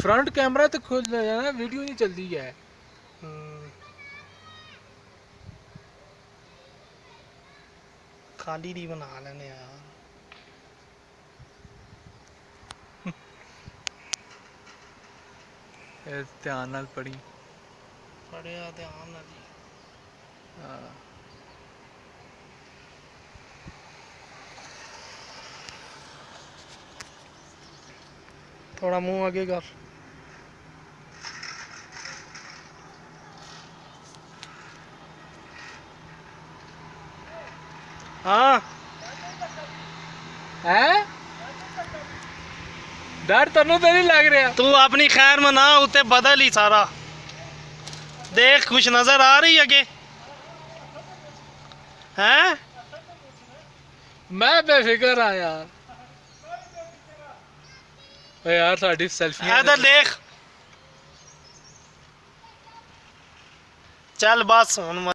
Front camera तो खुल जाना, वीडियो नहीं चलती है। खाली दी बना लेने यार। ध्यान नाल पढ़ी। पढ़िया ध्यान नाल जी। थोड़ा मुंह आगे कर। हाँ है डर तेनों तो नहीं लग रहा? तू अपनी खैर मना, उत्ते बदल ही सारा। देख कुछ नजर आ रही अगे हैं? मैं बेफिक्र हाँ यार। यार साडी सेल्फियां इधर देख। चल बस हुन।